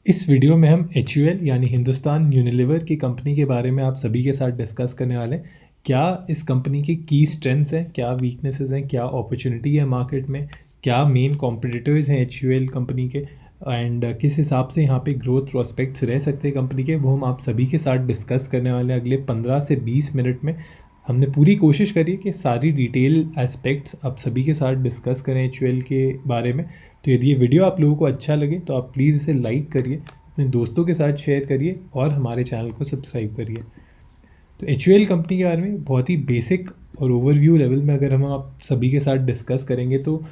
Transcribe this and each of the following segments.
इस वीडियो में हम एच यानी हिंदुस्तान यूनिलीवर की कंपनी के बारे में आप सभी के साथ डिस्कस करने वाले हैं। क्या इस कंपनी की स्ट्रेंथ्स हैं, क्या वीकनेसेस हैं, क्या अपॉर्चुनिटी है मार्केट में, क्या मेन कॉम्पिटिटर्स हैं एच कंपनी के, एंड किस हिसाब से यहाँ पे ग्रोथ प्रोस्पेक्ट्स रह सकते हैं कंपनी के, वो हम आप सभी के साथ डिस्कस करने वाले हैं अगले 15 से 20 मिनट में। हमने पूरी कोशिश करी है कि सारी डिटेल एस्पेक्ट्स आप सभी के साथ डिस्कस करें एच के बारे में। तो यदि ये वीडियो आप लोगों को अच्छा लगे तो आप प्लीज़ इसे लाइक करिए, अपने दोस्तों के साथ शेयर करिए और हमारे चैनल को सब्सक्राइब करिए। तो एच कंपनी के बारे में बहुत ही बेसिक और ओवरव्यू लेवल में अगर हम आप सभी के साथ डिस्कस करेंगे तो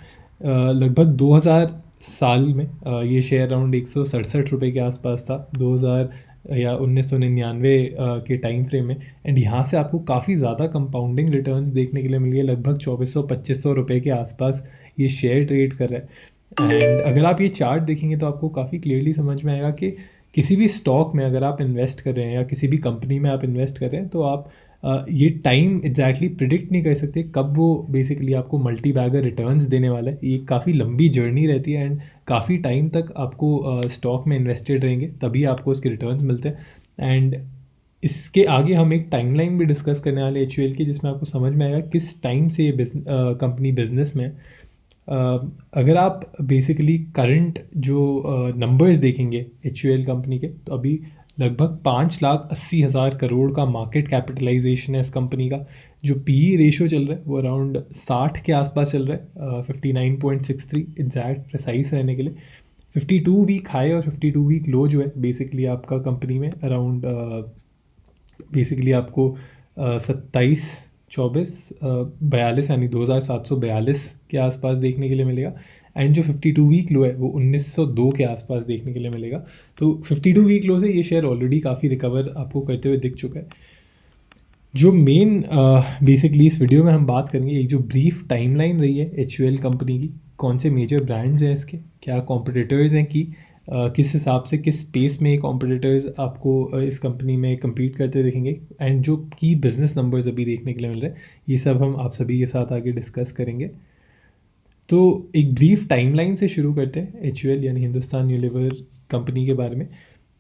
लगभग 2000 साल में ये शेयर अराउंड 167 रुपये के आसपास था 2000 या 1999 के टाइम फ्रेम में। एंड यहाँ से आपको काफ़ी ज़्यादा कंपाउंडिंग रिटर्न्स देखने के लिए मिली है, लगभग 2400-2500 रुपये के आसपास ये शेयर ट्रेड कर रहा है। एंड अगर आप ये चार्ट देखेंगे तो आपको काफ़ी क्लियरली समझ में आएगा कि किसी भी स्टॉक में अगर आप इन्वेस्ट कर रहे हैं या किसी भी कंपनी में आप इन्वेस्ट कर रहे हैं तो आप ये टाइम एग्जैक्टली प्रिडिक्ट नहीं कर सकते कब वो बेसिकली आपको मल्टी बैगर रिटर्न्स देने वाला है। ये काफ़ी लंबी जर्नी रहती है एंड काफ़ी टाइम तक आपको स्टॉक में इन्वेस्टेड रहेंगे तभी आपको उसके रिटर्न्स मिलते हैं। एंड इसके आगे हम एक टाइमलाइन भी डिस्कस करने वाले एच की, जिसमें आपको समझ में आएगा किस टाइम से ये कंपनी बिजनेस में। अगर आप बेसिकली करंट जो नंबर्स देखेंगे एच कंपनी के तो अभी लगभग 5,80,000 करोड़ का मार्केट कैपिटलाइजेशन है इस कंपनी का। जो पी रेशो चल रहा है वो अराउंड 60 के आसपास चल रहा है, 59.63 एग्जैक्ट प्रिसाइज रहने के लिए। 52 वीक हाई और 52 वीक लो जो है बेसिकली आपका कंपनी में अराउंड बेसिकली आपको 27-24-42 यानी 2742 के आसपास देखने के लिए मिलेगा। एंड जो 52 वीक लो है वो 1902 के आसपास देखने के लिए मिलेगा। तो 52 वीक लो से ये शेयर ऑलरेडी काफ़ी रिकवर आपको करते हुए दिख चुका है। जो मेन बेसिकली इस वीडियो में हम बात करेंगे, एक जो ब्रीफ टाइमलाइन रही है एच कंपनी की, कौन से मेजर ब्रांड्स हैं इसके, क्या कॉम्पिटिटर्स हैं की किस हिसाब से किस स्पेस में कॉम्पिटिटर्स आपको इस कंपनी में कम्पीट करते दिखेंगे, एंड जो की बिजनेस नंबर्स अभी देखने के लिए मिल रहे हैं, ये सब हम आप सभी के साथ आगे डिस्कस करेंगे। तो एक ब्रीफ टाइमलाइन से शुरू करते हैं एच यानी हिंदुस्तान यूनिलीवर कंपनी के बारे में।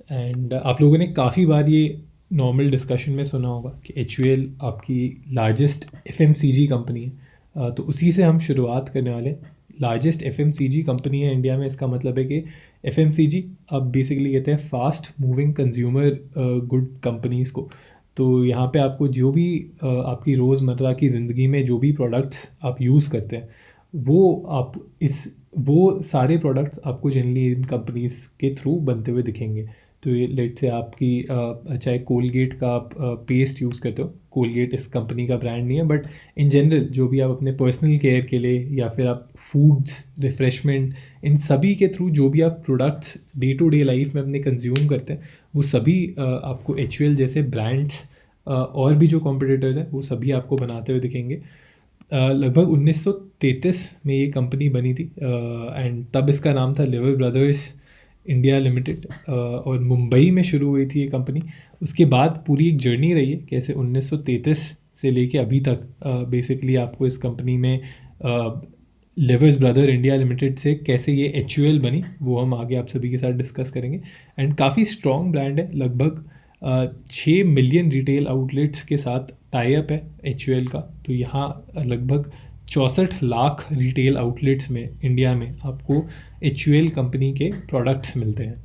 एंड आप लोगों ने काफ़ी बार ये नॉर्मल डिस्कशन में सुना होगा कि एच आपकी लार्जेस्ट एफएमसीजी कंपनी है। तो उसी से हम शुरुआत करने वाले हैं। लार्जेस्ट एफएमसीजी कंपनी है इंडिया में, इसका मतलब है कि एफएमसीजी अब बेसिकली कहते हैं fast moving consumer good companies को। तो यहाँ पे आपको जो भी आपकी रोज़मर्रा की ज़िंदगी में जो भी प्रोडक्ट्स आप यूज़ करते हैं वो सारे प्रोडक्ट्स आपको जनरली इन कंपनीज़ के थ्रू बनते हुए दिखेंगे। तो ये लेट से आपकी चाहे कोलगेट का आप पेस्ट यूज़ करते हो, कोलगेट इस कंपनी का ब्रांड नहीं है, बट इन जनरल जो भी आप अपने पर्सनल केयर के लिए या फिर आप फूड्स रिफ़्रेशमेंट, इन सभी के थ्रू जो भी आप products day to day life में अपने कंज्यूम करते हैं वो सभी आपको एच जैसे ब्रांड्स और भी जो कॉम्पिटिटर्स हैं वो सभी आपको बनाते हुए दिखेंगे। लगभग 1933 में ये कंपनी बनी थी एंड तब इसका नाम था लिवर ब्रदर्स इंडिया लिमिटेड, और मुंबई में शुरू हुई थी ये कंपनी। उसके बाद पूरी एक जर्नी रही है कैसे 1933 से लेके अभी तक बेसिकली आपको इस कंपनी में लिवर्स ब्रदर इंडिया लिमिटेड से कैसे ये एच बनी वो हम आगे आप सभी के साथ डिस्कस करेंगे। एंड काफ़ी स्ट्रॉन्ग ब्रांड है, लगभग 6 मिलियन रिटेल आउटलेट्स के साथ टाई अप है एच का। तो यहाँ लगभग 64 लाख रिटेल आउटलेट्स में इंडिया में आपको एच कंपनी के प्रोडक्ट्स मिलते हैं।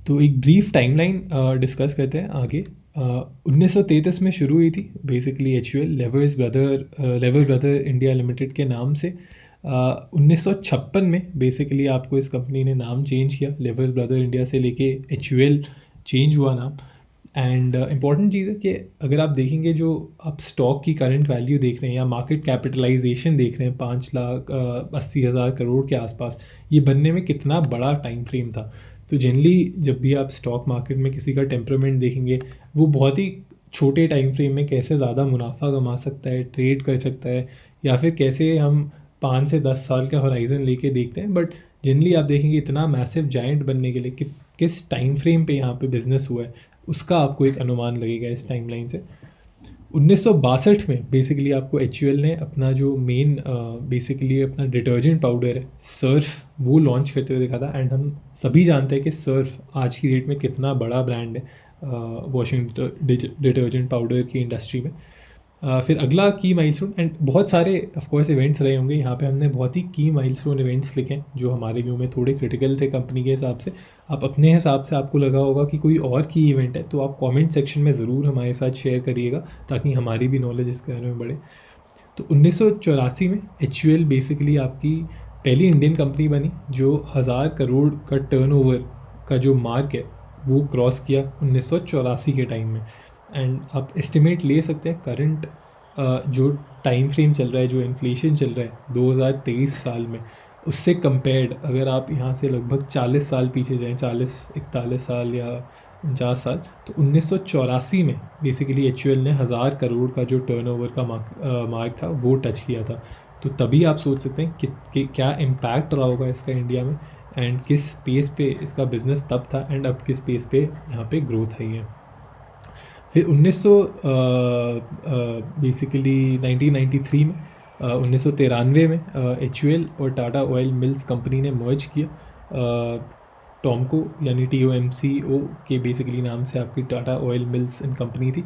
तो एक ब्रीफ टाइमलाइन डिस्कस करते हैं आगे। 1933 में शुरू हुई थी बेसिकली एच लेवर ब्रदर इंडिया लिमिटेड के नाम से। 1956 में बेसिकली आपको इस कंपनी ने नाम चेंज किया, लेवर्स ब्रदर इंडिया से लेके एच चेंज हुआ नाम। एंड इम्पॉर्टेंट चीज़ है कि अगर आप देखेंगे जो आप स्टॉक की करंट वैल्यू देख रहे हैं या मार्केट कैपिटलाइजेशन देख रहे हैं 5,80,000 करोड़ के आसपास, ये बनने में कितना बड़ा टाइम फ्रेम था। तो जनरली जब भी आप स्टॉक मार्केट में किसी का टेम्परामेंट देखेंगे वो बहुत ही छोटे टाइम फ्रेम में कैसे ज़्यादा मुनाफा कमा सकता है, ट्रेड कर सकता है, या फिर कैसे हम 5 से 10 साल का होराइज़न लेके देखते हैं। बट जनरली आप देखेंगे इतना मैसिव जायंट बनने के लिए किस टाइम फ्रेम पे यहाँ पे बिज़नेस हुआ है उसका आपको एक अनुमान लगेगा इस टाइमलाइन से। 1962 में बेसिकली आपको एचयूएल ने अपना जो मेन बेसिकली अपना डिटर्जेंट पाउडर है सर्फ, वो लॉन्च करते हुए देखा था। एंड हम सभी जानते हैं कि सर्फ आज की डेट में कितना बड़ा ब्रांड है वॉशिंग डिटर्जेंट पाउडर की इंडस्ट्री में। फिर अगला की माइलस्टोन, एंड बहुत सारे ऑफ कोर्स इवेंट्स रहे होंगे यहाँ पे, हमने बहुत ही की माइलस्टोन इवेंट्स लिखे जो हमारे व्यू में थोड़े क्रिटिकल थे कंपनी के हिसाब से। आप अपने हिसाब से आपको लगा होगा कि कोई और की इवेंट है तो आप कमेंट सेक्शन में ज़रूर हमारे साथ शेयर करिएगा ताकि हमारी भी नॉलेज इसके बारे में बढ़े। तो 1984 में एचयूएल बेसिकली आपकी पहली इंडियन कंपनी बनी जो 1000 करोड़ का टर्नओवर का जो मार्क है वो क्रॉस किया 1984 के टाइम में। एंड आप एस्टिमेट ले सकते हैं करंट जो टाइम फ्रेम चल रहा है, जो इन्फ्लेशन चल रहा है 2023 साल में, उससे कंपेयर्ड अगर आप यहाँ से लगभग 40 साल पीछे जाएं, 40-41 साल या 49 साल, तो 1984 में बेसिकली एचयूएल ने 1000 करोड़ का जो टर्नओवर का मार्क था वो टच किया था। तो तभी आप सोच सकते हैं कि क्या इम्पैक्ट रहा होगा इसका इंडिया में, एंड किस पेस पे इसका बिज़नेस तब था एंड अब किस पेस पे यहाँ पे ग्रोथ आई है। फिर 1993 में 1993 में एचयूएल और टाटा ऑयल मिल्स कंपनी ने मर्ज किया। टॉमको यानी TOMCO के बेसिकली नाम से आपकी Tata oil mills and company थी।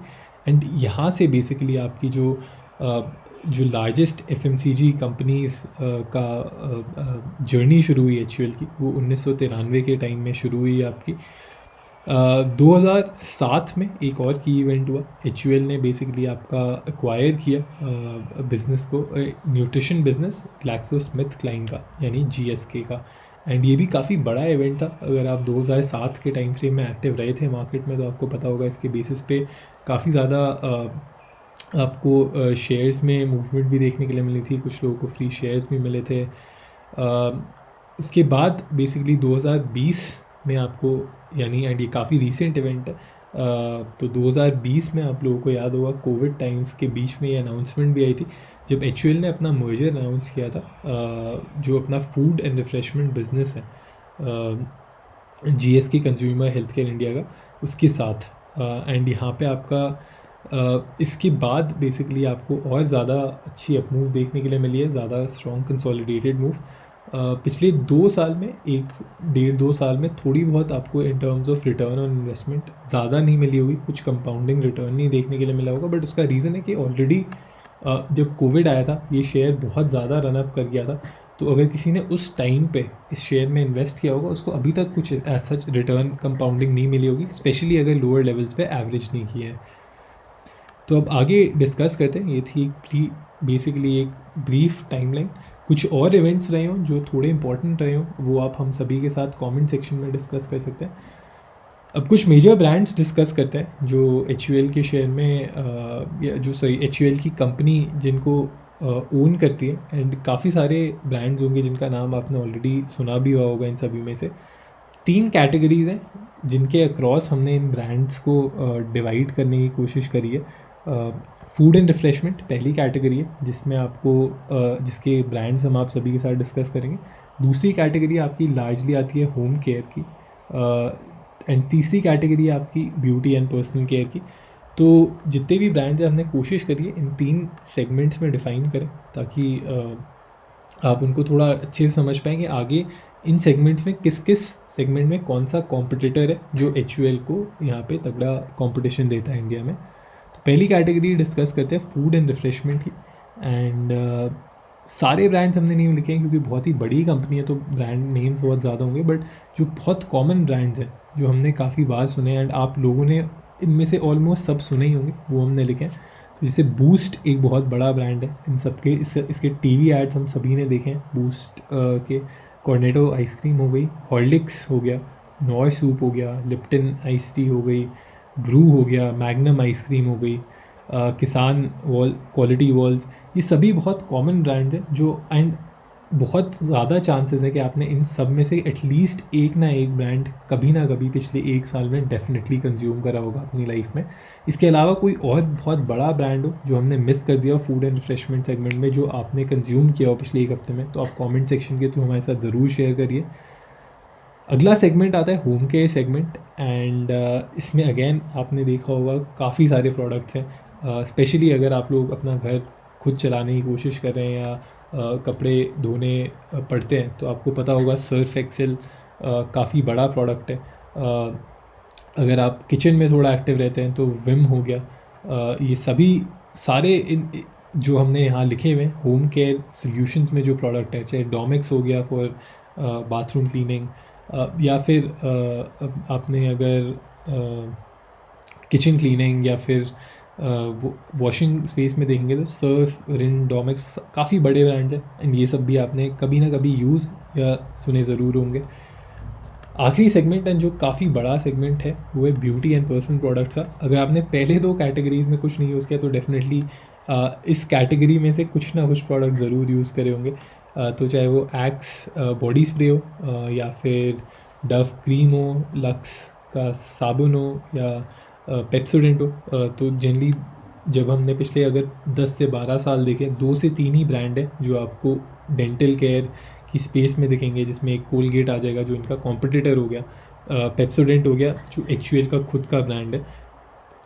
एंड यहाँ से बेसिकली आपकी जो लार्जेस्ट FMCG कंपनीज़ का जर्नी शुरू हुई एचयूएल की, वो 1993 के टाइम में शुरू हुई आपकी। 2007 में एक और की इवेंट हुआ, एचयूएल ने बेसिकली आपका एक्वायर किया बिज़नेस को, न्यूट्रिशन बिज़नेस ग्लैक्सोस्मिथक्लाइन का यानी GSK का। एंड ये भी काफ़ी बड़ा इवेंट था। अगर आप 2007 के टाइम फ्रेम में एक्टिव रहे थे मार्केट में तो आपको पता होगा इसके बेसिस पे काफ़ी ज़्यादा आपको शेयर्स में मूवमेंट भी देखने के लिए मिली थी, कुछ लोगों को फ्री शेयर्स भी मिले थे। उसके बाद बेसिकली 2020 में आपको यानी, एंड ये काफ़ी रीसेंट इवेंट है, तो 2020 में आप लोगों को याद होगा कोविड टाइम्स के बीच में ये अनाउंसमेंट भी आई थी जब एचयूएल ने अपना मर्जर अनाउंस किया था जो अपना फूड एंड रिफ्रेशमेंट बिजनेस है GSK consumer health care India का, उसके साथ। एंड यहाँ पे आपका इसके बाद बेसिकली आपको और ज़्यादा अच्छी अप मूव देखने के लिए मिली है, ज़्यादा स्ट्रॉन्ग कंसोलिडेटेड मूव। पिछले 2 साल में, 1-1.5-2 साल में थोड़ी बहुत आपको in terms of return on investment ज़्यादा नहीं मिली होगी, कुछ कंपाउंडिंग रिटर्न नहीं देखने के लिए मिला होगा। बट उसका रीज़न है कि ऑलरेडी जब कोविड आया था ये शेयर बहुत ज़्यादा रनअप कर गया था, तो अगर किसी ने उस टाइम पे इस शेयर में इन्वेस्ट किया होगा उसको अभी तक कुछ एज सच रिटर्न कंपाउंडिंग नहीं मिली होगी, स्पेशली अगर लोअर लेवल्स पे एवरेज नहीं किया है। तो अब आगे डिस्कस करते हैं। ये थी बेसिकली एक ब्रीफ टाइमलाइन। कुछ और इवेंट्स रहे हों जो थोड़े इंपॉर्टेंट रहे हों वो आप हम सभी के साथ कमेंट सेक्शन में डिस्कस कर सकते हैं। अब कुछ मेजर ब्रांड्स डिस्कस करते हैं जो एचयूएल के शेयर में एचयूएल की कंपनी जिनको ओन करती है। एंड काफ़ी सारे ब्रांड्स होंगे जिनका नाम आपने ऑलरेडी सुना भी हुआ होगा। इन सभी में से 3 कैटेगरीज़ हैं जिनके अक्रॉस हमने इन ब्रांड्स को डिवाइड करने की कोशिश करी है। फूड एंड रिफ्रेशमेंट पहली कैटेगरी है जिसमें आपको जिसके ब्रांड्स हम आप सभी के साथ डिस्कस करेंगे। दूसरी कैटेगरी आपकी लार्जली आती है होम केयर की, एंड तीसरी कैटेगरी आपकी ब्यूटी एंड पर्सनल केयर की। तो जितने भी ब्रांड्स हैं हमने कोशिश करी है इन 3 सेगमेंट्स में डिफ़ाइन करें ताकि आप उनको थोड़ा अच्छे से समझ पाएंगे आगे इन सेगमेंट्स में किस किस सेगमेंट में कौन सा कॉम्पिटिटर है जो एचयूएल को यहाँ पे तगड़ा कंपटीशन देता है इंडिया में। तो पहली कैटेगरी डिस्कस करते हैं फूड एंड रिफ्रेशमेंट की। एंड सारे ब्रांड्स हमने नहीं लिखे हैं क्योंकि बहुत ही बड़ी कंपनी है तो ब्रांड नेम्स बहुत ज़्यादा होंगे, बट जो बहुत कॉमन ब्रांड्स हैं जो हमने काफ़ी बार सुने एंड आप लोगों ने इनमें से ऑलमोस्ट सब सुने ही होंगे वो हमने लिखे हैं। तो जैसे बूस्ट एक बहुत बड़ा ब्रांड है, इन सब के इसके टीवी एड्स हम सभी ने देखे हैं। बूस्ट के कॉर्नेटो आइसक्रीम हो गई, हॉर्लिक्स हो गया, नॉय सूप हो गया, लिप्टन आइस टी हो गई, ब्रू हो गया, मैग्नम आइसक्रीम हो गई, किसान क्वालिटी वॉल्स, ये सभी बहुत कॉमन ब्रांड्स हैं जो एंड बहुत ज़्यादा चांसेस है कि आपने इन सब में से एटलीस्ट एक ना एक ब्रांड कभी ना कभी पिछले 1 साल में डेफिनेटली कंज्यूम करा होगा अपनी लाइफ में। इसके अलावा कोई और बहुत बड़ा ब्रांड हो जो हमने मिस कर दिया फूड एंड रिफ्रेशमेंट सेगमेंट में जो आपने कंज्यूम किया हो पिछले 1 हफ्ते में, तो आप कमेंट सेक्शन के थ्रू हमारे साथ ज़रूर शेयर करिए। अगला सेगमेंट आता है होम केयर सेगमेंट। एंड इसमें अगेन आपने देखा होगा काफ़ी सारे प्रोडक्ट्स हैं। स्पेशली अगर आप लोग अपना घर खुद चलाने की कोशिश कर रहे हैं या कपड़े धोने पड़ते हैं, तो आपको पता होगा सर्फ एक्सेल काफ़ी बड़ा प्रोडक्ट है। अगर आप किचन में थोड़ा एक्टिव रहते हैं तो विम हो गया। ये सभी सारे इन जो हमने यहाँ लिखे हुए हैं होम केयर सॉल्यूशंस में जो प्रोडक्ट है, चाहे डोमेक्स हो गया फॉर बाथरूम क्लीनिंग, या फिर आपने अगर किचन क्लीनिंग या फिर वॉशिंग स्पेस में देखेंगे तो सर्फ, रिन, डोमेक्स काफ़ी बड़े ब्रांड्स हैं एंड ये सब भी आपने कभी ना कभी यूज़ या सुने ज़रूर होंगे। आखिरी सेगमेंट एंड जो काफ़ी बड़ा सेगमेंट है वो है ब्यूटी एंड पर्सनल प्रोडक्ट्स का। अगर आपने पहले दो कैटेगरीज़ में कुछ नहीं यूज़ किया तो डेफिनेटली इस कैटेगरी में से कुछ ना कुछ प्रोडक्ट ज़रूर यूज़ करे होंगे। तो चाहे वो एक्स बॉडी स्प्रे हो या फिर डव क्रीम हो, लक्स का साबुन हो या पेप्सोडेंट हो। तो जनरली जब हमने पिछले अगर 10 से 12 साल देखे, 2 से 3 ही ब्रांड है जो आपको डेंटल केयर की स्पेस में दिखेंगे, जिसमें एक कोलगेट आ जाएगा जो इनका कॉम्पिटिटर हो गया, पेप्सोडेंट हो गया जो एक्चुअल का खुद का ब्रांड है।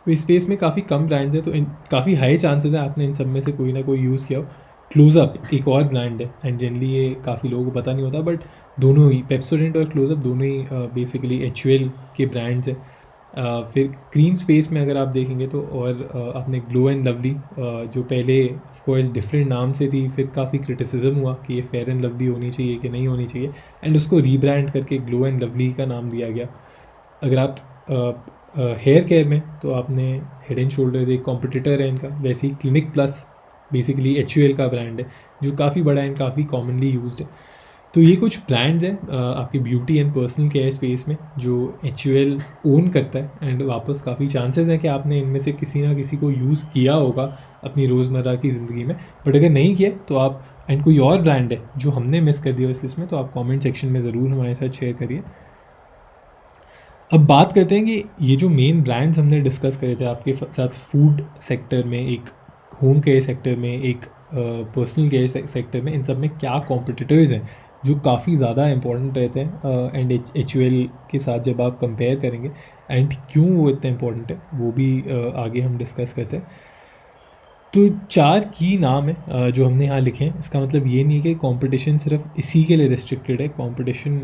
तो इस स्पेस में काफ़ी कम ब्रांड्स हैं, तो इन काफ़ी हाई चांसेस हैं आपने इन सब में से कोई ना कोई यूज़ किया हो। क्लोज़अप एक और ब्रांड है एंड जनरली ये काफ़ी लोगों को पता नहीं होता, बट दोनों ही पेप्सोडेंट और क्लोज़अप दोनों ही बेसिकली एचयूएल के ब्रांड्स हैं। फिर क्रीम स्पेस में अगर आप देखेंगे तो और आपने ग्लो एंड लवली, जो पहले ऑफ कोर्स डिफरेंट नाम से थी, फिर काफ़ी क्रिटिसिज्म हुआ कि ये फेयर एंड लवली होनी चाहिए कि नहीं होनी चाहिए, एंड उसको रीब्रांड करके ग्लो एंड लवली का नाम दिया गया। अगर आप हेयर केयर में तो आपने हेड एंड शोल्डर्स एक कॉम्पिटिटर है इनका, वैसे ही क्लिनिक प्लस बेसिकली एचयूएल का ब्रांड है जो काफ़ी बड़ा एंड काफ़ी कॉमनली यूज्ड है। तो ये कुछ ब्रांड्स हैं आपकी beauty and personal care space में जो एचयूएल ओन करता है एंड वापस काफ़ी चांसेस हैं कि आपने इनमें से किसी ना किसी को यूज़ किया होगा अपनी रोज़मर्रा की ज़िंदगी में। बट अगर नहीं किया तो आप, एंड कोई और ब्रांड है जो हमने मिस कर दिया इस लिस्ट में, तो आप कमेंट सेक्शन में ज़रूर हमारे साथ शेयर करिए। अब बात करते हैं कि ये जो मेन ब्रांड्स हमने डिस्कस करे थे आपके साथ, फूड सेक्टर में, एक होम केयर सेक्टर में, एक पर्सनल केयर सेक्टर में, इन सब में क्या कॉम्पिटिटर्स हैं जो काफ़ी ज़्यादा इंपॉर्टेंट रहते हैं एंड एचयूएल के साथ जब आप कंपेयर करेंगे, एंड क्यों वो इतना इंपॉर्टेंट है वो भी आगे हम डिस्कस करते हैं। तो 4 की नाम है जो हमने यहाँ लिखे हैं। इसका मतलब ये नहीं है कि कंपटीशन सिर्फ इसी के लिए रिस्ट्रिक्टेड है, कंपटीशन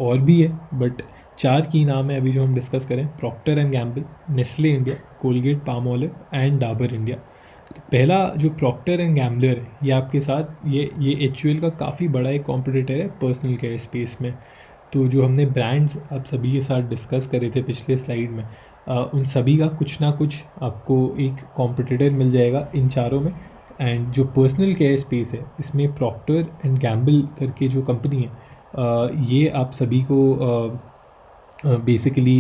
और भी है, बट 4 की नाम है अभी जो हम डिस्कस करें: Procter and Gamble, Nestle India, Colgate Palmolive and Dabur India. तो पहला जो प्रॉक्टर एंड गैम्बलर है ये आपके साथ ये एचयूएल का काफ़ी बड़ा एक कॉम्पिटिटर है पर्सनल केयर स्पेस में। तो जो हमने ब्रांड्स आप सभी के साथ डिस्कस करे थे पिछले स्लाइड में, उन सभी का कुछ ना कुछ आपको एक कॉम्पिटिटर मिल जाएगा इन चारों में। एंड जो पर्सनल केयर स्पेस है इसमें प्रॉक्टर एंड गैम्बल करके जो कंपनी है ये आप सभी को बेसिकली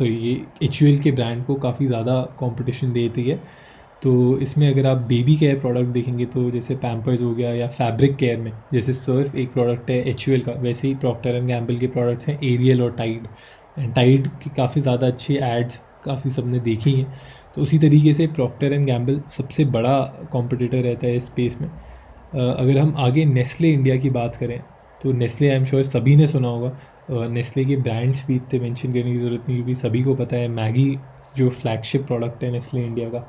ये एचयूएल के ब्रांड को काफ़ी ज़्यादा कंपटीशन देती है। तो इसमें अगर आप बेबी केयर प्रोडक्ट देखेंगे तो जैसे पैम्पर्स हो गया, या फैब्रिक केयर में जैसे सर्फ एक प्रोडक्ट है एचयूएल का, वैसे ही प्रॉक्टर एंड गैम्बल के प्रोडक्ट्स हैं एरियल और टाइड। एंड टाइड की काफ़ी ज़्यादा अच्छी एड्स काफ़ी सबने देखी हैं। तो उसी तरीके से प्रॉक्टर एंड गैम्बल सबसे बड़ा कॉम्पिटिटर रहता है इस स्पेस में। अगर हम आगे नेस्ले इंडिया की बात करें तो नेस्ले आई एम श्योर सभी ने सुना होगा। नेस्ले के ब्रांड्स भी इतने मेंशन करने की ज़रूरत नहीं क्योंकि सभी को पता है मैगी जो फ्लैगशिप प्रोडक्ट है नेस्ले इंडिया का।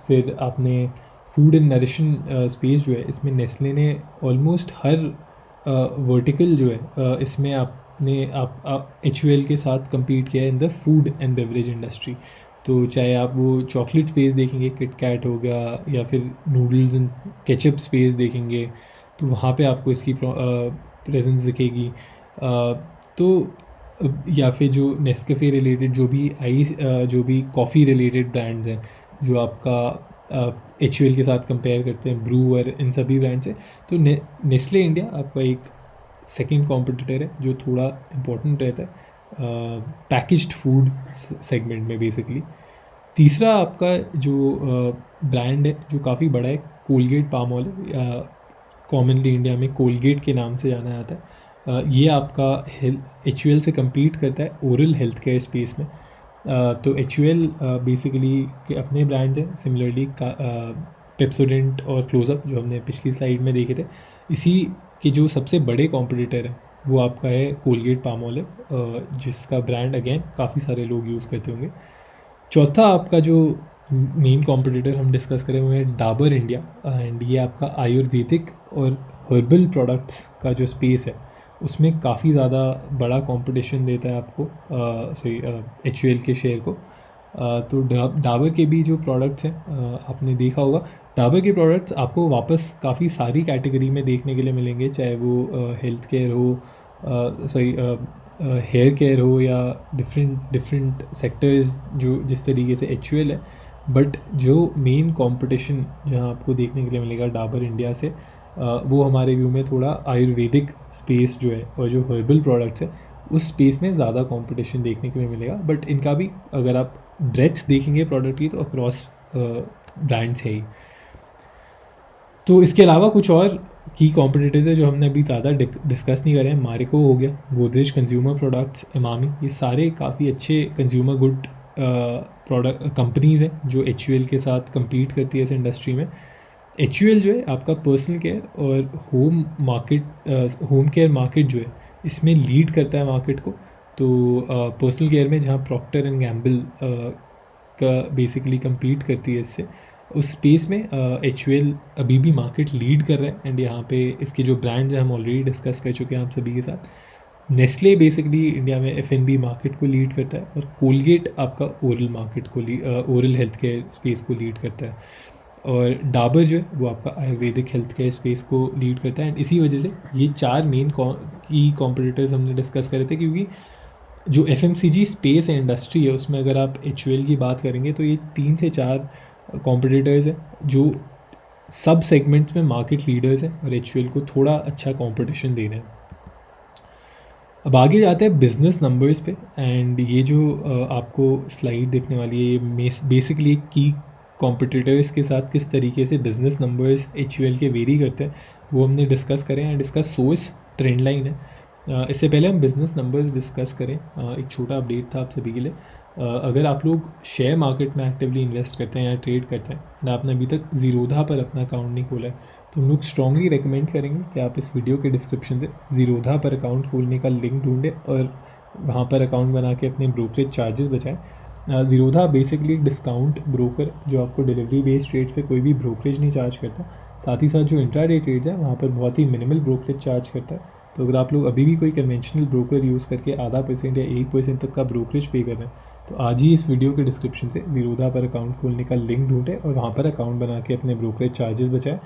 फिर आपने फूड एंड नरिशन स्पेस जो है इसमें नेस्ले ने ऑलमोस्ट हर वर्टिकल जो है इसमें आपने आप एचयूएल के साथ compete किया है in the food and beverage industry. तो चाहे आप वो चॉकलेट स्पेस देखेंगे, किट कैट हो गया, या फिर नूडल्स एंड केचप स्पेस देखेंगे तो वहाँ पे आपको इसकी प्रेजेंस दिखेगी। तो या फिर जो नेस्कैफ़े रिलेटेड जो भी कॉफ़ी रिलेटेड ब्रांड्स हैं जो आपका एचयूएल के साथ कंपेयर करते हैं, ब्रू और इन सभी ब्रांड से, तो नेस्ले इंडिया आपका एक सेकंड कॉम्पिटिटर है जो थोड़ा इम्पोर्टेंट रहता है पैकेज्ड फूड सेगमेंट में बेसिकली। तीसरा आपका जो ब्रांड है जो काफ़ी बड़ा है, कोलगेट पामोलिव, कॉमनली इंडिया में कोलगेट के नाम से जाना जाता है। ये आपका एचयूएल से compete करता है ओरल हेल्थ केयर स्पेस में। तो एचयूएल बेसिकली के अपने ब्रांड्स हैं सिमिलरली पेप्सोडेंट और क्लोज़अप जो हमने पिछली स्लाइड में देखे थे। इसी के जो सबसे बड़े कॉम्पिटिटर हैं वो आपका है कोलगेट पामोलिव, जिसका ब्रांड अगेन काफ़ी सारे लोग यूज़ करते होंगे। चौथा आपका जो मेन कॉम्पिटिटर हम डिस्कस करें हुए हैं डाबर इंडिया, एंड ये आपका आयुर्वेदिक और हर्बल प्रोडक्ट्स का जो स्पेस है उसमें काफ़ी ज़्यादा बड़ा कंपटीशन देता है आपको, सॉरी HUL के शेयर को। तो डाबर के भी जो प्रोडक्ट्स हैं, आपने देखा होगा डाबर के प्रोडक्ट्स आपको वापस काफ़ी सारी कैटेगरी में देखने के लिए मिलेंगे, चाहे वो हेल्थ केयर हो, सॉरी हेयर केयर हो, या डिफरेंट डिफरेंट सेक्टर्स जो जिस तरीके से HUL है। बट जो मेन कंपटीशन जहाँ आपको देखने के लिए मिलेगा डाबर इंडिया से, वो हमारे व्यू में थोड़ा आयुर्वेदिक स्पेस जो है और जो हर्बल प्रोडक्ट्स है उस स्पेस में ज़्यादा कंपटीशन देखने के लिए मिलेगा। बट इनका भी अगर आप ब्रेथ देखेंगे प्रोडक्ट की तो अक्रॉस ब्रांड्स है ही। तो इसके अलावा कुछ और की कॉम्पिटिटर्स है जो हमने अभी ज़्यादा डिस्कस नहीं करे हैं। मारिको हो गया, गोदरेज कंज्यूमर प्रोडक्ट्स, इमामी, ये सारे काफ़ी अच्छे कंज्यूमर गुड प्रोडक्ट कंपनीज़ हैं जो HUL के साथ compete करती है इस इंडस्ट्री में। HUL जो है आपका पर्सनल केयर और होम केयर मार्केट जो है इसमें लीड करता है मार्केट को। तो पर्सनल केयर में जहाँ प्रॉक्टर एंड गैम्बल का बेसिकली compete करती है इससे, उस स्पेस में HUL अभी भी मार्केट लीड कर रहा है। एंड यहाँ पे इसके जो ब्रांड्स हैं हम ऑलरेडी डिस्कस कर चुके हैं आप सभी के साथ। नेस्ले बेसिकली इंडिया में F&B मार्केट को लीड करता है, और कोलगेट आपका ओरल मार्केट को ओरल हेल्थ केयर स्पेस को लीड करता है, और डाबर जो है वो आपका आयुर्वेदिक हेल्थ केयर स्पेस को लीड करता है। एंड इसी वजह से ये चार मेन की कॉम्पिटिटर्स हमने डिस्कस करे थे, क्योंकि जो FMCG स्पेस है, इंडस्ट्री है, उसमें अगर आप HUL की बात करेंगे तो ये 3 से 4 कॉम्पिटिटर्स हैं जो सब सेगमेंट्स में मार्केट लीडर्स हैं और HUL को थोड़ा अच्छा कंपटीशन दे रहे हैं। अब आगे जाते हैं बिज़नेस नंबर्स पे। एंड ये जो आपको स्लाइड देखने वाली है ये बेसिकली की कॉम्पिटिटर्स के साथ किस तरीके से बिज़नेस नंबर्स HUL के वेरी करते हैं वो हमने डिस्कस करें। एंड इसका सोर्स ट्रेंड लाइन है। इससे पहले हम बिज़नेस नंबर्स डिस्कस करें, एक छोटा अपडेट था आप सभी के लिए। अगर आप लोग शेयर मार्केट में एक्टिवली इन्वेस्ट करते हैं या ट्रेड करते हैं एंड आपने अभी तक ज़ीरोधा पर अपना अकाउंट नहीं खोला है, तो हम लोग स्ट्रांगली रेकमेंड करेंगे कि आप इस वीडियो के डिस्क्रिप्शन से ज़ीरोधा पर अकाउंट खोलने का लिंक ढूंढें और वहाँ पर अकाउंट बना के अपने ब्रोकरेज चार्जेस बचाएं। ज़ीरोधा बेसिकली डिस्काउंट ब्रोकर जो आपको डिलीवरी बेस्ड ट्रेड्स पे कोई भी ब्रोकरेज नहीं चार्ज करता, साथ ही साथ जो इंट्राडे ट्रेड्स है वहाँ पर बहुत ही मिनिमल ब्रोकरेज चार्ज करता है। तो अगर आप लोग अभी भी कोई कन्वेंशनल ब्रोकर यूज़ करके 0.5% या 1% तक का ब्रोकरेज पे कर रहे हैं, तो आज ही इस वीडियो के डिस्क्रिप्शन से ज़ीरोधा पर अकाउंट खोलने का लिंक ढूंढें और वहाँ पर अकाउंट बना के अपने ब्रोकरेज चार्जेस बचाएं।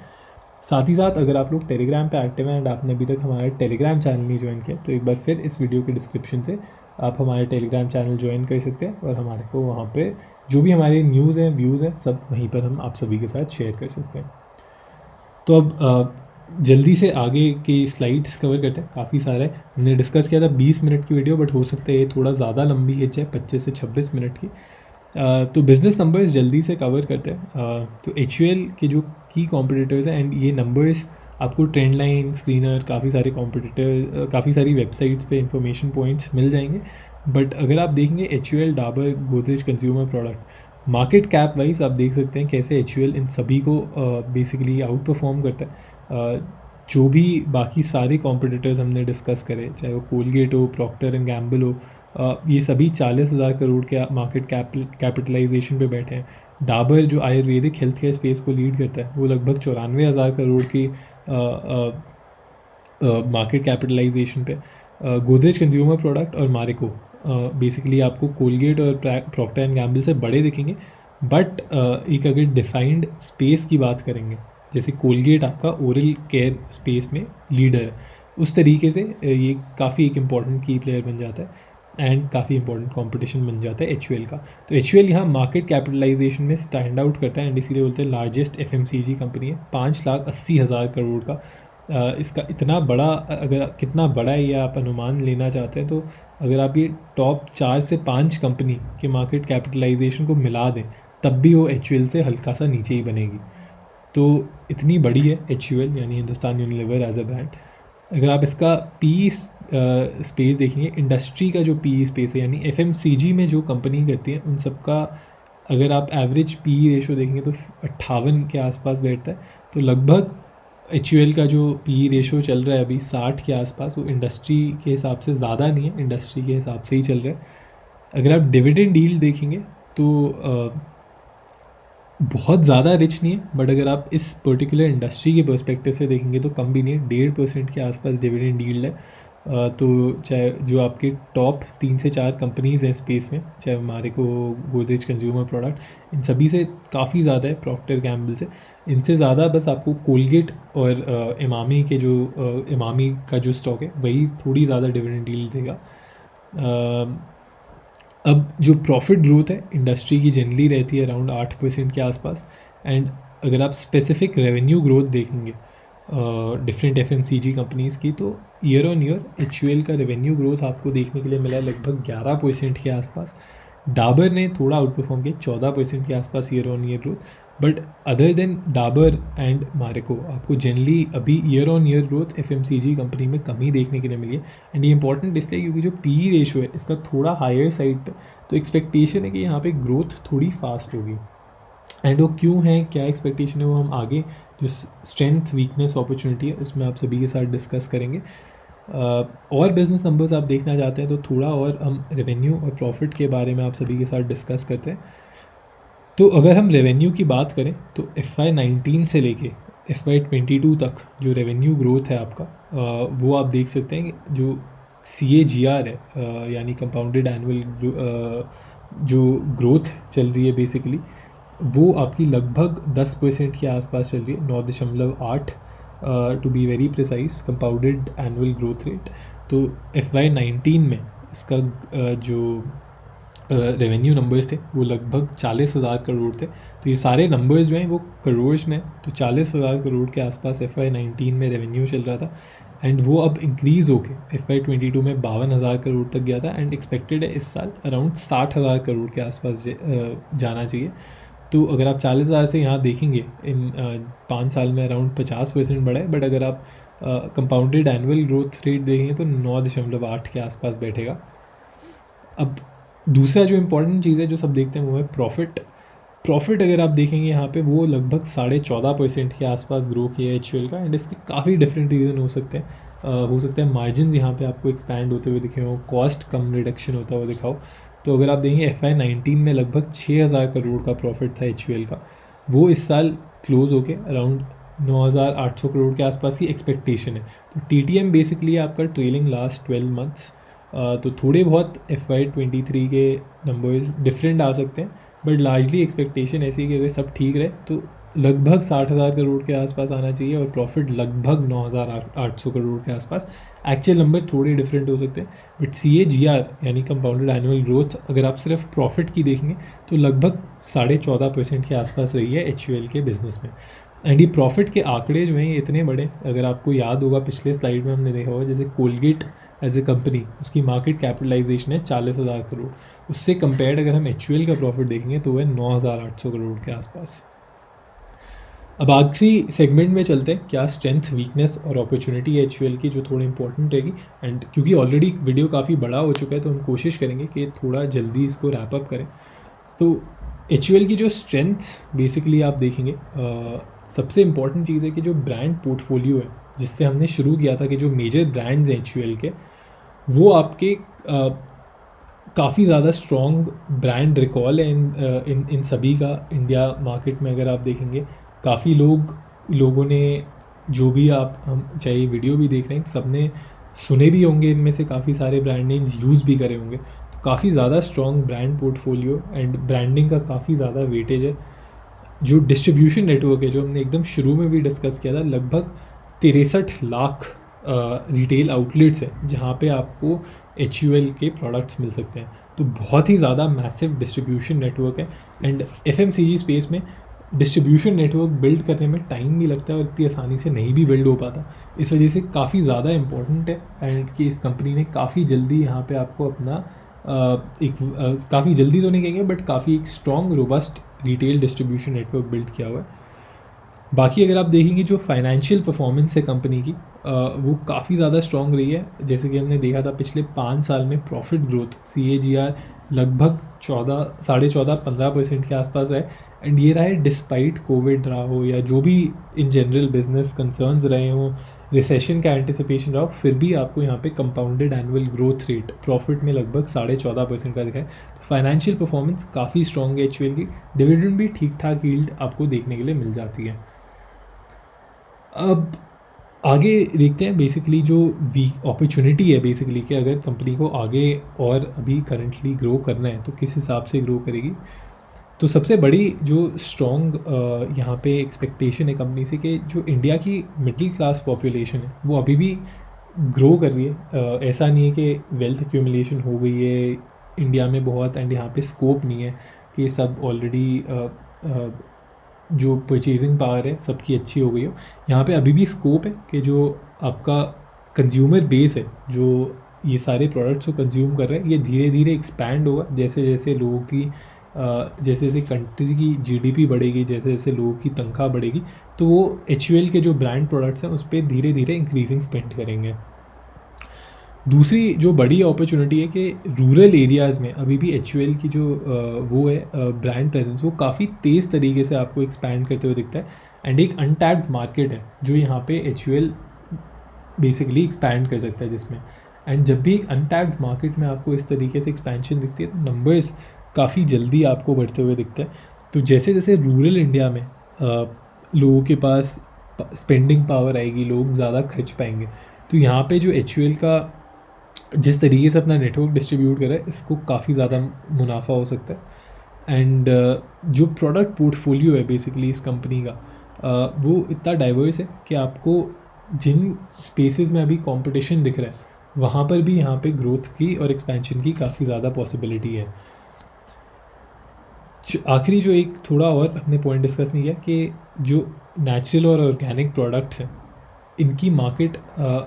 साथ ही साथ अगर आप लोग टेलीग्राम पे एक्टिव हैं एंड आपने अभी तक हमारा टेलीग्राम चैनल नहीं ज्वाइन किया, तो एक बार फिर इस वीडियो के डिस्क्रिप्शन से आप हमारे टेलीग्राम चैनल ज्वाइन कर सकते हैं और हमारे को वहाँ पे जो भी हमारे न्यूज़ हैं, व्यूज़ हैं, सब वहीं पर हम आप सभी के साथ शेयर कर सकते हैं। तो अब जल्दी से आगे की स्लाइड्स कवर करते हैं। काफ़ी सारा है, हमने डिस्कस किया था 20 मिनट की वीडियो, बट हो सकता है ये थोड़ा ज़्यादा लंबी खिंच जाए, 25 से 26 मिनट की। तो बिज़नेस नंबर्स जल्दी से कवर करते हैं। तो HUL के जो की कॉम्पिटिटर्स हैं, एंड ये नंबर्स आपको ट्रेंड लाइन, स्क्रीनर, काफ़ी सारे कॉम्पिटिटर, काफ़ी सारी वेबसाइट्स पे इंफॉर्मेशन पॉइंट्स मिल जाएंगे। बट अगर आप देखेंगे HUL, Dabur, Godrej consumer product, market cap wise आप देख सकते हैं कैसे HUL इन सभी को बेसिकली आउट परफॉर्म करता है। जो भी बाकी सारे कॉम्पिटिटर्स हमने डिस्कस करे, चाहे वो कोलगेट हो, प्रॉक्टर एंड गैम्बल हो, ये सभी 40,000 करोड़ के मार्केट कैपिटलाइजेशन पे बैठे हैं। डाबर जो आयुर्वेदिक हेल्थ केयर स्पेस को लीड करता है वो लगभग 94,000 करोड़ की मार्केट कैपिटलाइजेशन पे। गोदरेज कंज्यूमर प्रोडक्ट और मारिको बेसिकली आपको कोलगेट और प्रॉक्टर एंड गैम्बल से बड़े दिखेंगे। बट एक अगर डिफाइंड स्पेस की बात करेंगे, जैसे कोलगेट आपका ओरल केयर स्पेस में लीडर है, उस तरीके से ये काफ़ी एक इम्पॉर्टेंट की प्लेयर बन जाता है एंड काफ़ी इंपॉर्टेंट कंपटीशन बन जाता है HUL का। तो HUL यहाँ मार्केट कैपिटलाइजेशन में स्टैंड आउट करता है एंड इसीलिए बोलते हैं लार्जेस्ट FMCG कंपनी है। 5,80,000 करोड़ का इसका इतना बड़ा, अगर कितना बड़ा है ये आप अनुमान लेना चाहते हैं, तो अगर आप ये टॉप 4 से 5 कंपनी के मार्केट कैपिटलाइजेशन को मिला दें तब भी वो HUL से हल्का सा नीचे ही बनेगी। तो इतनी बड़ी है HUL यानी Hindustan Unilever as a brand. अगर आप इसका PE स्पेस देखेंगे, इंडस्ट्री का जो PE स्पेस है यानी FMCG में जो कंपनी करती है उन सब का अगर आप एवरेज PE रेशो देखेंगे तो 58 के आसपास बैठता है। तो लगभग HUL का जो PE रेशो चल रहा है अभी 60 के आसपास, वो इंडस्ट्री के हिसाब से ज़्यादा नहीं है, इंडस्ट्री के हिसाब से ही चल रहा है। अगर आप डिविडेंड यील्ड देखेंगे तो बहुत ज़्यादा रिच नहीं है, बट अगर आप इस पर्टिकुलर इंडस्ट्री के पर्सपेक्टिव से देखेंगे तो कम भी नहीं है, 1.5% के आसपास डिविडेंड यील्ड है। तो चाहे जो आपके टॉप 3 से 4 कंपनीज़ हैं स्पेस में, चाहे हमारे को गोदरेज कंज्यूमर प्रोडक्ट, इन सभी से काफ़ी ज़्यादा है, प्रॉक्टर गैम्बल से इनसे ज़्यादा बस आपको कोलगेट और इमामी के जो इमामी का जो स्टॉक है वही थोड़ी ज़्यादा डिविडेंड यील्ड देगा। अब जो प्रॉफिट ग्रोथ है इंडस्ट्री की जनरली रहती है अराउंड 8% के आसपास। एंड अगर आप स्पेसिफिक रेवेन्यू ग्रोथ देखेंगे डिफरेंट FMCG कंपनीज़ की, तो ईयर ऑन ईयर HUL का रेवेन्यू ग्रोथ आपको देखने के लिए मिला है लगभग 11% के आसपास। डाबर ने थोड़ा आउट परफॉर्म किया, 14% के आसपास year on year growth. But other than Dabur and Marico आपको जनरली अभी year on year growth FMCG company में कम ही देखने के लिए मिली है। एंड ये इंपॉर्टेंट इसलिए क्योंकि जो PE रेशो है इसका थोड़ा हायर साइड पे, तो एक्सपेक्टेशन है कि यहाँ पे ग्रोथ थोड़ी फास्ट होगी। एंड वो क्यों है, क्या एक्सपेक्टेशन है, वो हम आगे जो स्ट्रेंथ वीकनेस अपॉर्चुनिटी है उसमें आप सभी के साथ डिस्कस करेंगे। और बिजनेस नंबर्स आप देखना चाहते हैं तो थोड़ा और हम रेवेन्यू और प्रॉफिट के बारे में आप सभी के साथ डिस्कस करते हैं। तो अगर हम रेवेन्यू की बात करें तो FY19 से लेके FY22 तक जो रेवेन्यू ग्रोथ है आपका, वो आप देख सकते हैं कि जो CAGR है यानी कंपाउंडेड एनुअल जो ग्रोथ चल रही है बेसिकली, वो आपकी लगभग 10% के आसपास चल रही है, 9.8 to be very precise compounded annual growth rate. तो FY19 में इसका जो रेवेन्यू नंबर्स थे वो लगभग 40,000 करोड़ थे। तो ये सारे नंबर्स जो हैं वो करोड़ में, तो 40,000 करोड़ के आसपास FY19 में रेवेन्यू चल रहा था। एंड वो अब इंक्रीज़ होके FY22 में 52,000 करोड़ तक गया था। एंड एक्सपेक्टेड है इस साल अराउंड 60,000 करोड़ के आसपास जाना चाहिए। तो अगर आप 40,000 से यहाँ देखेंगे इन 5 साल में अराउंड 50% बढ़ा है। बट अगर आप कंपाउंडेड एनुअल ग्रोथ रेट देखेंगे तो 9.8 के आसपास बैठेगा। अब दूसरा जो इम्पोर्टेंट चीज़ है जो सब देखते हैं वो है प्रॉफिट अगर आप देखेंगे यहाँ पे वो लगभग 14.5% के आसपास ग्रो किया है HUL का। एंड इसके काफ़ी डिफरेंट रीज़न हो सकते हैं। हो सकता है मार्जिन यहाँ पे आपको एक्सपैंड होते हुए दिखे हो, कॉस्ट कम रिडक्शन होता हुआ दिखाओ। तो अगर आप देखेंगे FY19 में लगभग 6,000 करोड़ का प्रॉफिट था HUL का, वो इस साल क्लोज होके अराउंड 9,800 करोड़ के आसपास की एक्सपेक्टेशन है। तो TTM बेसिकली आपका ट्रेलिंग लास्ट 12 मंथ्स, तो थोड़े बहुत FY23 के नंबर्स डिफरेंट आ सकते हैं, बट लार्जली एक्सपेक्टेशन ऐसी है कि अगर सब ठीक रहे तो लगभग 60,000 करोड़ के आसपास आना चाहिए और प्रॉफिट लगभग 9,800 करोड़ के आसपास। एक्चुअल नंबर थोड़े डिफरेंट हो सकते हैं, बट CAGR यानी कंपाउंडेड एनुअल ग्रोथ अगर आप सिर्फ प्रॉफिट की देखेंगे तो लगभग 14.5% के आसपास रही है HUL के बिज़नेस में। एंड ये प्रॉफिट के आंकड़े जो हैं ये इतने बड़े, अगर आपको याद होगा पिछले स्लाइड में हमने देखा होगा जैसे कोलगेट एज ए कंपनी उसकी मार्केट कैपिटलाइजेशन है 40,000 करोड़, उससे कंपेयर्ड अगर हम HUL का प्रॉफिट देखेंगे तो वह 9,800 करोड़ के आसपास। अब आखिरी सेगमेंट में चलते हैं, क्या स्ट्रेंथ वीकनेस और अपॉर्चुनिटी है HUL की जो थोड़ी इंपॉर्टेंट रहेगी। एंड क्योंकि ऑलरेडी वीडियो काफ़ी बड़ा हो चुका है तो हम कोशिश करेंगे कि थोड़ा जल्दी इसको रैप अप करें। तो HUL की जो स्ट्रेंथ्स बेसिकली आप देखेंगे, सबसे इम्पॉर्टेंट चीज़ है कि जो ब्रांड पोर्टफोलियो है जिससे हमने शुरू किया था कि जो मेजर ब्रांड्स हैं HUL के, वो आपके काफ़ी ज़्यादा स्ट्रॉन्ग ब्रांड रिकॉल है इन सभी का। इंडिया मार्केट में अगर आप देखेंगे काफ़ी लोगों ने जो भी आप हम चाहे वीडियो भी देख रहे हैं सब ने सुने भी होंगे, इनमें से काफ़ी सारे ब्रांड नेम्स यूज़ भी करे होंगे। तो काफ़ी ज़्यादा strong brand portfolio and branding का काफ़ी ज़्यादा वेटेज है। जो डिस्ट्रीब्यूशन नेटवर्क है जो हमने एकदम शुरू में भी डिस्कस किया था, लगभग 63 लाख रिटेल आउटलेट्स हैं जहाँ पे आपको HUL के प्रोडक्ट्स मिल सकते हैं। तो बहुत ही ज़्यादा मैसिव डिस्ट्रीब्यूशन नेटवर्क है। एंड FMCG स्पेस में डिस्ट्रीब्यूशन नेटवर्क बिल्ड करने में टाइम भी लगता है और इतनी आसानी से नहीं भी बिल्ड हो पाता। इस वजह से काफ़ी ज़्यादा इम्पोर्टेंट है एंड कि इस कंपनी ने काफ़ी जल्दी यहाँ पे आपको अपना काफ़ी जल्दी तो नहीं कहेंगे बट काफ़ी एक strong robust retail distribution network build किया हुआ है। बाकी अगर आप देखेंगे जो फाइनेंशियल परफॉर्मेंस है कंपनी की, वो काफ़ी ज़्यादा स्ट्रॉन्ग रही है। जैसे कि हमने देखा था पिछले 5 साल में प्रॉफिट ग्रोथ CAGR लगभग 14.5-15% के आसपास है। एंड ये रहा है डिस्पाइट कोविड रहा हो या जो भी इन जनरल बिजनेस कंसर्न्स रहे हों रिसेशन का एंटिसिपेशन रहा, फिर भी आपको यहाँ पे compounded annual growth rate profit में लगभग 14.5% का दिखा है। तो फाइनेंशियल परफॉर्मेंस काफ़ी स्ट्रॉन्ग है एचयूएल की। डिविडेंड भी ठीक ठाक यील्ड आपको देखने के लिए मिल जाती है। अब आगे देखते हैं बेसिकली जो वीक अपॉर्चुनिटी है बेसिकली कि अगर कंपनी को आगे और अभी करंटली ग्रो करना है तो किस हिसाब से ग्रो करेगी। तो सबसे बड़ी जो स्ट्रॉन्ग यहाँ पे एक्सपेक्टेशन है कंपनी से कि जो इंडिया की मिडिल क्लास पॉपुलेशन है वो अभी भी ग्रो कर रही है। ऐसा नहीं है कि वेल्थ एक्यूमुलेशन हो गई है इंडिया में बहुत एंड यहाँ पे स्कोप नहीं है कि सब ऑलरेडी जो परचेजिंग पावर है सबकी अच्छी हो गई हो। यहाँ पे अभी भी स्कोप है कि जो आपका कंज्यूमर बेस है जो ये सारे प्रोडक्ट्स को कंज्यूम कर रहे हैं ये धीरे धीरे एक्सपैंड होगा जैसे जैसे लोगों की जैसे जैसे कंट्री की जीडीपी बढ़ेगी, जैसे जैसे लोगों की तनख्वाह बढ़ेगी, तो वो एचयूएल के जो ब्रांड प्रोडक्ट्स हैं उस पर धीरे धीरे इंक्रीजिंग स्पेंड करेंगे। दूसरी जो बड़ी अपॉर्चुनिटी है कि रूरल एरियाज़ में अभी भी एचयूएल की जो वो है ब्रांड प्रेजेंस वो काफ़ी तेज़ तरीके से आपको एक्सपैंड करते हुए दिखता है एंड एक अनटैप्ड मार्केट है जो यहाँ पे एचयूएल बेसिकली एक्सपैंड कर सकता है जिसमें। एंड जब भी एक अनटैप्ड मार्केट में आपको इस तरीके से एक्सपेंशन दिखती है तो नंबर्स काफ़ी जल्दी आपको बढ़ते हुए दिखता है। तो जैसे जैसे रूरल इंडिया में लोगों के पास स्पेंडिंग पावर आएगी, लोग ज़्यादा खर्च पाएंगे, तो यहाँ पे जो एचयूएल का जिस तरीके से अपना नेटवर्क डिस्ट्रीब्यूट कर रहा है इसको काफ़ी ज़्यादा मुनाफा हो सकता है। एंड जो प्रोडक्ट पोर्टफोलियो है बेसिकली इस कंपनी का वो इतना डाइवर्स है कि आपको जिन स्पेसेस में अभी कंपटीशन दिख रहा है वहाँ पर भी यहाँ पे ग्रोथ की और एक्सपेंशन की काफ़ी ज़्यादा पॉसिबिलिटी है। आखिरी जो एक थोड़ा और अपने पॉइंट डिस्कस नहीं किया कि जो नेचुरल और ऑर्गेनिक प्रोडक्ट्स हैं इनकी मार्केट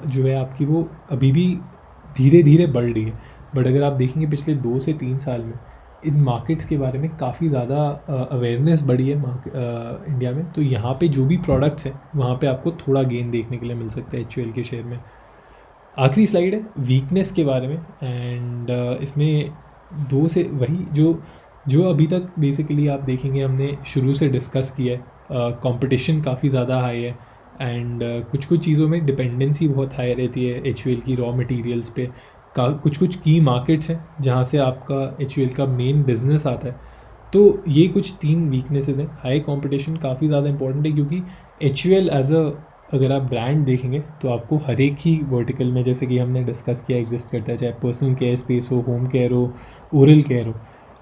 जो है आपकी वो अभी भी धीरे धीरे बढ़ रही है। बट अगर आप देखेंगे पिछले 2 से 3 साल में इन मार्केट्स के बारे में काफ़ी ज़्यादा अवेयरनेस बढ़ी है इंडिया में। तो यहाँ पे जो भी प्रोडक्ट्स हैं वहाँ पे आपको थोड़ा गेन देखने के लिए मिल सकता है एचयूएल के शेयर में। आखिरी स्लाइड है वीकनेस के बारे में एंड इसमें 2 से वही जो अभी तक बेसिकली आप देखेंगे हमने शुरू से डिस्कस किया है। कंपटीशन काफ़ी ज़्यादा हाई है एंड कुछ कुछ चीज़ों में डिपेंडेंसी बहुत हाई रहती है एचयूएल की रॉ मटेरियल्स पे। कुछ कुछ की मार्केट्स हैं जहाँ से आपका एचयूएल का मेन बिजनेस आता है। तो ये कुछ 3 वीकनेसेस हैं। हाई कंपटीशन काफ़ी ज़्यादा इंपॉर्टेंट है क्योंकि एचयूएल एज अ अगर आप ब्रांड देखेंगे तो आपको हर एक ही वर्टिकल में जैसे कि हमने डिस्कस किया एग्जिस्ट करता है, चाहे पर्सनल केयर स्पेस हो, होम केयर हो, ओरल केयर हो।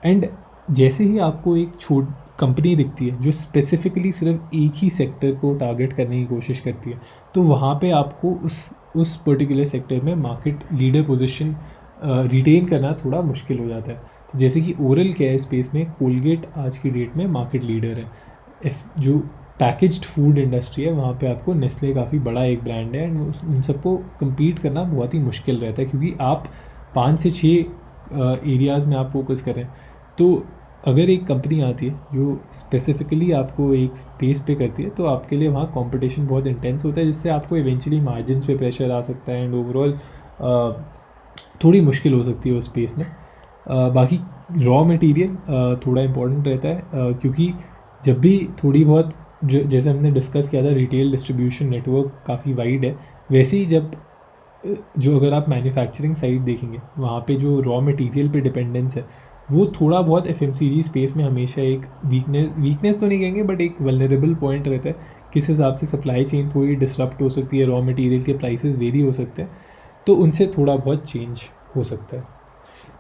एंड जैसे ही आपको एक कंपनी दिखती है जो स्पेसिफिकली सिर्फ एक ही सेक्टर को टारगेट करने की कोशिश करती है तो वहाँ पे आपको उस पर्टिकुलर सेक्टर में मार्केट लीडर पोजीशन रिटेन करना थोड़ा मुश्किल हो जाता है। तो जैसे कि ओरल केयर स्पेस में कोलगेट आज की डेट में मार्केट लीडर है। जो पैकेज्ड फूड इंडस्ट्री है वहाँ पे आपको नेस्ले काफ़ी बड़ा एक ब्रांड है एंड उन सबको कम्पीट करना बहुत ही मुश्किल रहता है क्योंकि आप 5 से 6 एरियाज़ में आप फोकस करें। तो अगर एक कंपनी आती है जो स्पेसिफिकली आपको एक स्पेस पे करती है तो आपके लिए वहाँ कंपटीशन बहुत इंटेंस होता है जिससे आपको इवेंचुअली मार्जिन्स पे प्रेशर आ सकता है एंड ओवरऑल थोड़ी मुश्किल हो सकती है उस स्पेस में। बाकी रॉ मटेरियल थोड़ा इम्पोर्टेंट रहता है क्योंकि जब भी थोड़ी बहुत जैसे हमने डिस्कस किया था रिटेल डिस्ट्रीब्यूशन नेटवर्क काफ़ी वाइड है, वैसे ही जब जो अगर आप मैन्युफैक्चरिंग साइड देखेंगे वहाँ पे जो रॉ मटेरियल पे डिपेंडेंस है वो थोड़ा बहुत एफएमसीजी स्पेस में हमेशा एक वीकनेस तो नहीं कहेंगे बट एक वल्नरेबल पॉइंट रहता है। किस हिसाब से सप्लाई चेन थोड़ी डिसरप्ट हो सकती है, रॉ मटेरियल के प्राइसेस वेरी हो सकते हैं, तो उनसे थोड़ा बहुत चेंज हो सकता है।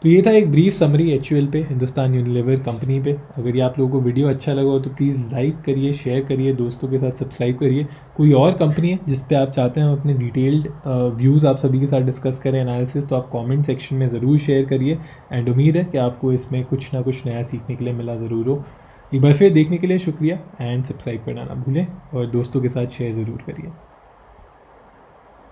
तो ये था एक ब्रीफ समरी एचयूएल पे, हिंदुस्तान यूनिलीवर कंपनी पे। अगर ये आप लोगों को वीडियो अच्छा लगा हो तो प्लीज़ लाइक करिए, शेयर करिए, दोस्तों के साथ सब्सक्राइब करिए। कोई और कंपनी है जिस पे आप चाहते हैं अपने डिटेल्ड व्यूज़ आप सभी के साथ डिस्कस करें, एनालिसिस, तो आप कमेंट सेक्शन में ज़रूर शेयर करिए। एंड उम्मीद है कि आपको इसमें कुछ ना कुछ नया सीखने के लिए मिला ज़रूर हो। एक बार फिर देखने के लिए शुक्रिया एंड सब्सक्राइब करना ना भूलें और दोस्तों के साथ शेयर ज़रूर करिए।